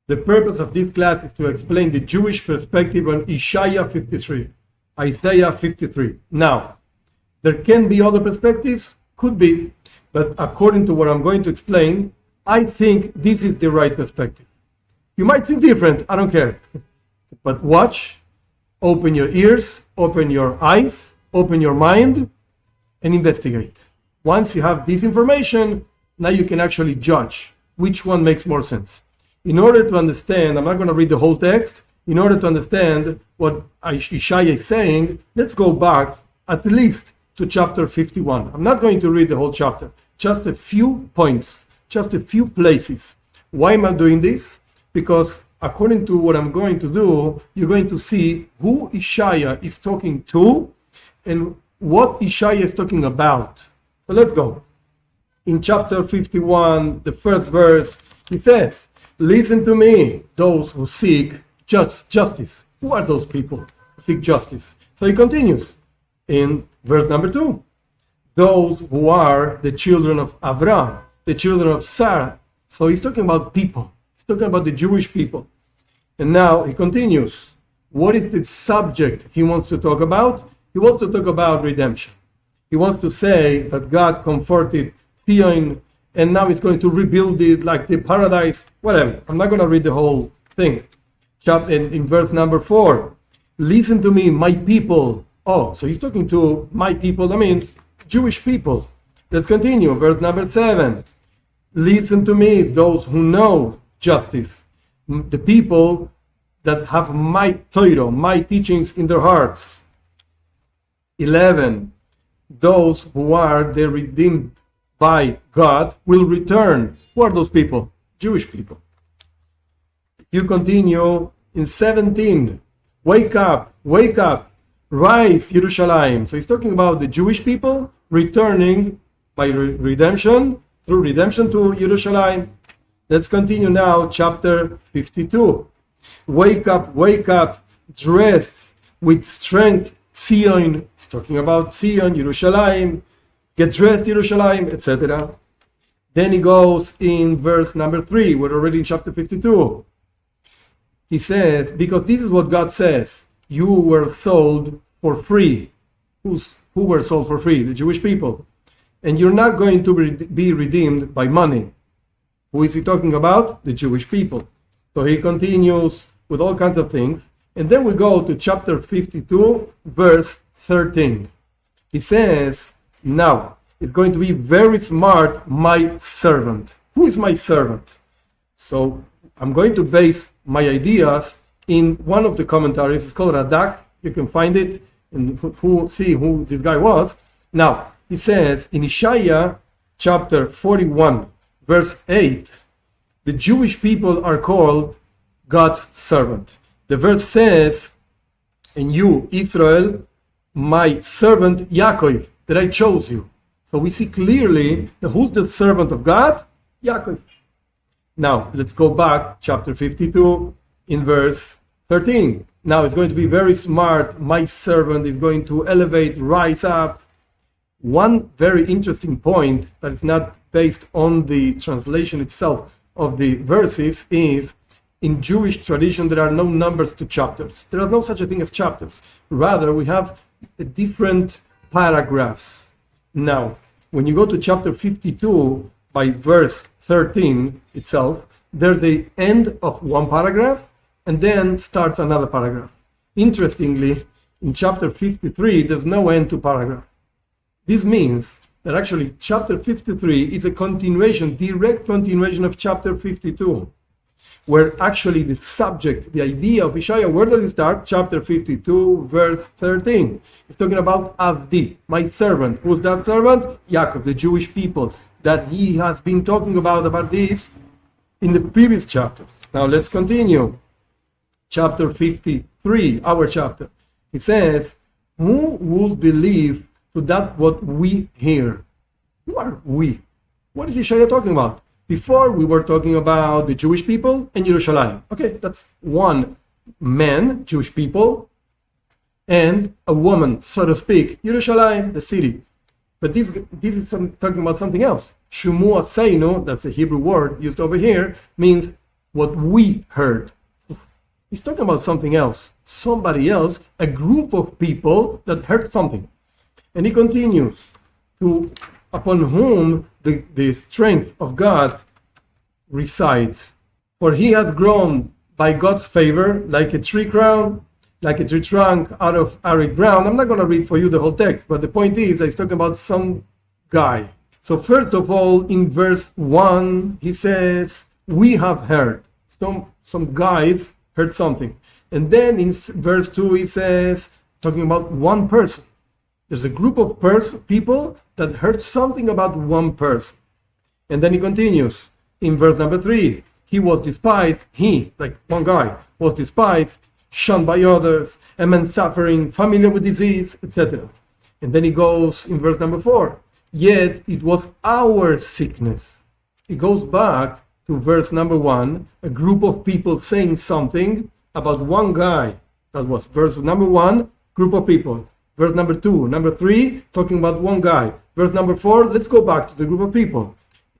The purpose of this class is to explain the Jewish perspective on Isaiah 53. Isaiah 53. Now, there can be other perspectives, could be, but according to what I'm going to explain, I think this is the right perspective. You might think different, I don't care. But watch, open your ears, open your eyes, open your mind, and investigate. Once you have this information, now you can actually judge which one makes more sense. In order to understand, I'm not going to read the whole text. In order to understand what Isaiah is saying, let's go back at least to chapter 51. I'm not going to read the whole chapter, just a few points, just a few places. Why am I doing this? Because according to what I'm going to do, you're going to see who Isaiah is talking to and what Isaiah is talking about. So let's go. In chapter 51, the first verse, he says, "Listen to me, those who seek justice." Who are those people who seek justice? So he continues in verse number 2. "Those who are the children of Abraham, the children of Sarah." So he's talking about people. He's talking about the Jewish people. And now he continues. What is the subject he wants to talk about? He wants to talk about redemption. He wants to say that God comforted Zion, and now he's going to rebuild it like the paradise, whatever. I'm not going to read the whole thing. In verse number 4, "Listen to me, my people." Oh, so he's talking to my people, that means Jewish people. Let's continue. Verse number 7, "Listen to me, those who know justice." The people that have my Torah, my teachings in their hearts. 11, "Those who are the redeemed by God will return." Who are those people? Jewish people. You continue in 17. Wake up, rise, Jerusalem. So he's talking about the Jewish people returning by redemption, through redemption to Jerusalem. Let's continue now, chapter 52. Wake up, dress with strength, Zion. He's talking about Zion, Jerusalem. Get dressed, Jerusalem, etc. Then he goes in verse number 3. We're already in chapter 52. He says, because this is what God says, you were sold for free. Who were sold for free? The Jewish people. And you're not going to be redeemed by money. Who is he talking about? The Jewish people. So he continues with all kinds of things. And then we go to chapter 52, verse 13. He says, now, it's going to be very smart, my servant. Who is my servant? So I'm going to base my ideas in one of the commentaries. It's called Radak. You can find it and see who this guy was. Now, he says in Isaiah chapter 41, verse 8, the Jewish people are called God's servant. The verse says, and you, Israel, my servant Yaakov, that I chose you. So we see clearly that who's the servant of God? Yaakov. Now, let's go back, chapter 52, in verse 13. Now, it's going to be very smart. My servant is going to elevate, rise up. One very interesting point that is not based on the translation itself of the verses is, in Jewish tradition, there are no numbers to chapters. There is no such a thing as chapters. Rather, we have different paragraphs. Now, when you go to chapter 52, by verse 13 itself, there's the end of one paragraph, and then starts another paragraph. Interestingly, in chapter 53, there's no end to paragraph. This means that actually chapter 53 is a continuation, direct continuation of chapter 52, where actually the subject, the idea of Isaiah, where does it start? Chapter 52, verse 13. It's talking about Avdi, my servant. Who's that servant? Yaakov, the Jewish people, that he has been talking about this in the previous chapters. Now let's continue. Chapter 53, our chapter. It says, who would believe to that what we hear? Who are we? What is Isaiah talking about? Before we were talking about the Jewish people and Jerusalem. Okay, that's one man, Jewish people, and a woman, so to speak, Jerusalem, the city. But this is talking about something else. Shumua Seinu, that's a Hebrew word used over here, means what we heard. He's talking about something else, somebody else, a group of people that heard something. And he continues, upon whom the strength of God resides. For he has grown by God's favor like a tree crown, like a tree trunk out of arid ground. I'm not going to read for you the whole text, but the point is, he's talking about some guy. So first of all, in verse 1, he says, we have heard. Some guys heard something. And then in verse 2, he says, talking about one person. There's a group of people that heard something about one person. And then he continues in verse number 3. He was despised, like one guy, was despised, shunned by others, a man suffering, familiar with disease, etc. And then he goes in verse number 4. Yet it was our sickness. He goes back to verse number 1, a group of people saying something about one guy. That was verse number 1, group of people. Verse number 2, number 3, talking about one guy. Verse number 4, let's go back to the group of people.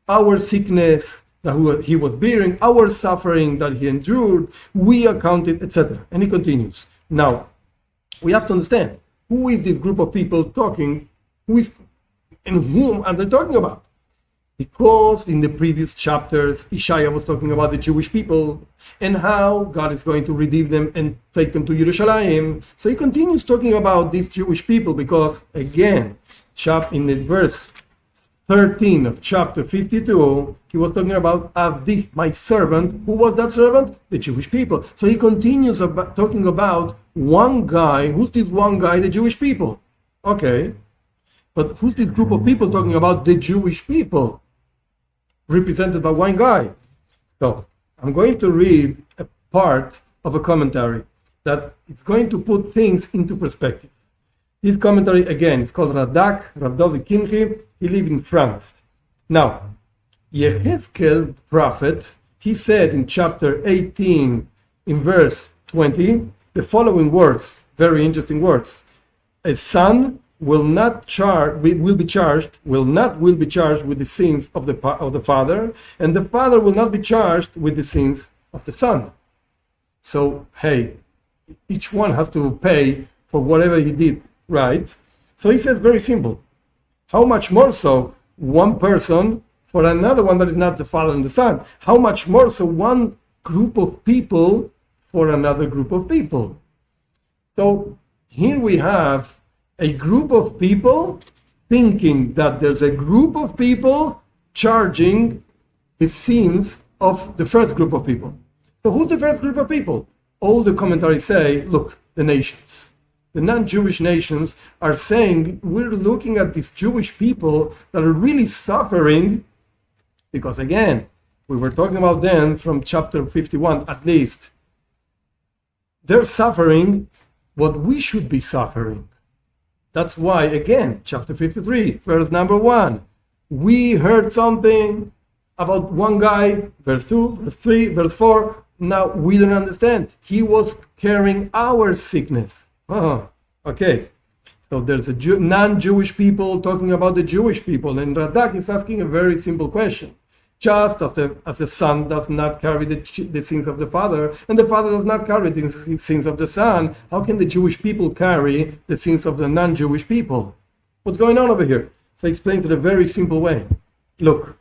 Our sickness that he was bearing, our suffering that he endured, we accounted, etc. And he continues. Now, we have to understand, who is this group of people talking, and whom are they talking about? Because in the previous chapters, Isaiah was talking about the Jewish people and how God is going to redeem them and take them to Jerusalem. So he continues talking about these Jewish people because, again, in the verse 13 of chapter 52, he was talking about Avdi, my servant. Who was that servant? The Jewish people. So he continues talking about one guy. Who's this one guy? The Jewish people. Okay. But who's this group of people talking about? The Jewish people, represented by one guy. So I'm going to read a part of a commentary that it's going to put things into perspective. This commentary, again, is called Radak, Rav David Kimchi. He lived in France. Now, Yehezkel, the prophet, he said in chapter 18, in verse 20, the following words, very interesting words. A son will be charged with the sins of the father, and the father will not be charged with the sins of the son. So, hey, each one has to pay for whatever he did, right? So he says very simple. How much more so one person for another one that is not the father and the son? How much more so one group of people for another group of people? So here we have a group of people thinking that there's a group of people charging the sins of the first group of people. So who's the first group of people? All the commentaries say, look, the nations. The non-Jewish nations are saying, we're looking at these Jewish people that are really suffering, because again, we were talking about them from chapter 51 at least. They're suffering what we should be suffering. That's why, again, chapter 53, verse number 1. We heard something about one guy, verse 2, verse 3, verse 4. Now we don't understand. He was carrying our sickness. Okay. So there's a non-Jewish people talking about the Jewish people. And Radak is asking a very simple question. Just as a son does not carry the sins of the father, and the father does not carry the sins of the son, how can the Jewish people carry the sins of the non-Jewish people? What's going on over here? So he explains it in a very simple way. Look,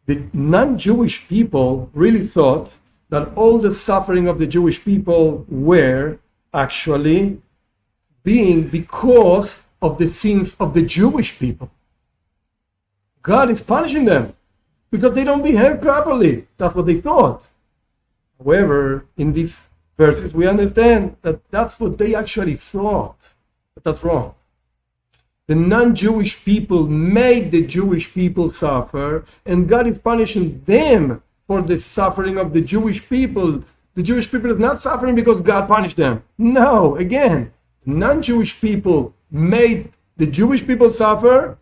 the non-Jewish people really thought that all the suffering of the Jewish people were actually being because of the sins of the Jewish people. God is punishing them because they don't behave properly. That's what they thought. However, in these verses, we understand that that's what they actually thought. But that's wrong. The non-Jewish people made the Jewish people suffer, and God is punishing them for the suffering of the Jewish people. The Jewish people is not suffering because God punished them. No, again, non-Jewish people made the Jewish people suffer,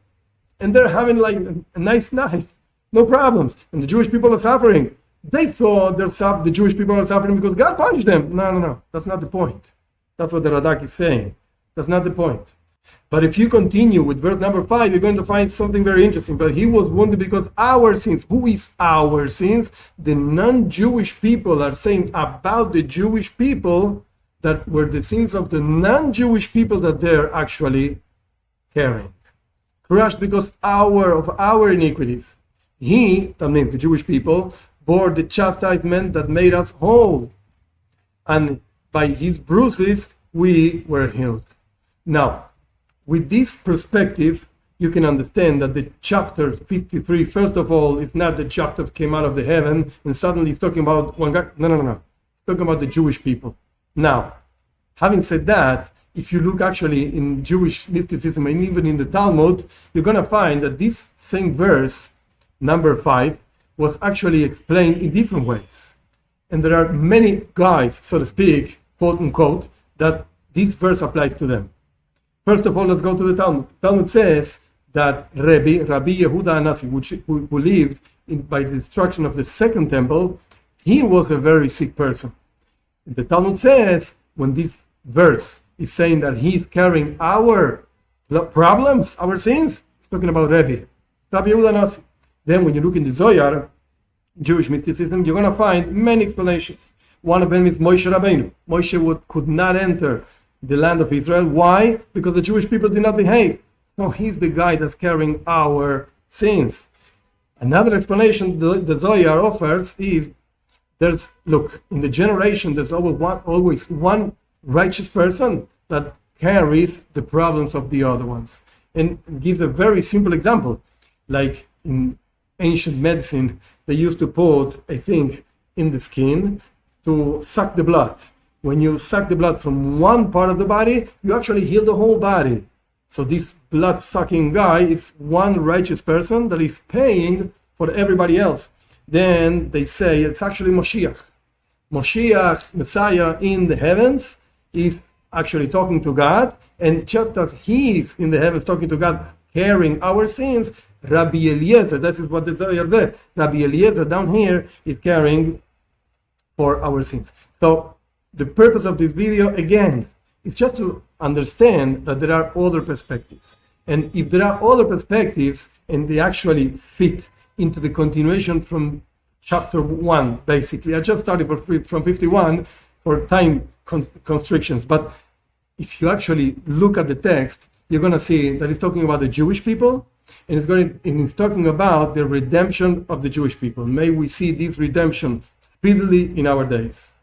and they're having like a nice life, no problems. And the Jewish people are suffering. They thought the Jewish people are suffering because God punished them. No. That's not the point. That's what the Radak is saying. That's not the point. But if you continue with verse number 5, you're going to find something very interesting. But he was wounded because our sins. Who is our sins? The non-Jewish people are saying about the Jewish people that were the sins of the non-Jewish people that they're actually carrying. Crushed because of our iniquities. He, that means the Jewish people, bore the chastisement that made us whole. And by his bruises, we were healed. Now, with this perspective, you can understand that the chapter 53, first of all, is not the chapter that came out of the heaven and suddenly it's talking about one guy. No. It's talking about the Jewish people. Now, having said that, if you look actually in Jewish mysticism and even in the Talmud, you're going to find that this same verse, number 5, was actually explained in different ways. And there are many guys, so to speak, quote unquote, that this verse applies to them. First of all, let's go to the Talmud. Talmud says that Rabbi Yehuda Hanasi, who lived by the destruction of the second temple, he was a very sick person. The Talmud says, when this verse is saying that he is carrying our problems, our sins, it's talking about Rabbi Yehuda Hanasi. Then when you look in the Zohar, Jewish mysticism, you're going to find many explanations. One of them is Moshe Rabbeinu. Moshe could not enter the land of Israel. Why? Because the Jewish people did not behave. So he's the guy that's carrying our sins. Another explanation the Zohar offers is, in the generation, there's always one righteous person that carries the problems of the other ones. And gives a very simple example. Like in ancient medicine, they used to put, I think, in the skin to suck the blood. When you suck the blood from one part of the body, you actually heal the whole body. So this blood-sucking guy is one righteous person that is paying for everybody else. Then they say it's actually Moshiach. Moshiach, Messiah in the heavens, is actually talking to God. And just as he is in the heavens talking to God, carrying our sins, Rabbi Eliezer, this is what the Zohar says, Rabbi Eliezer down here is carrying for our sins. So the purpose of this video, again, is just to understand that there are other perspectives. And if there are other perspectives, and they actually fit into the continuation from chapter 1, basically. I just started from 51 for time constrictions. But if you actually look at the text, you're going to see that it's talking about the Jewish people, and it's talking about the redemption of the Jewish people. May we see this redemption speedily in our days.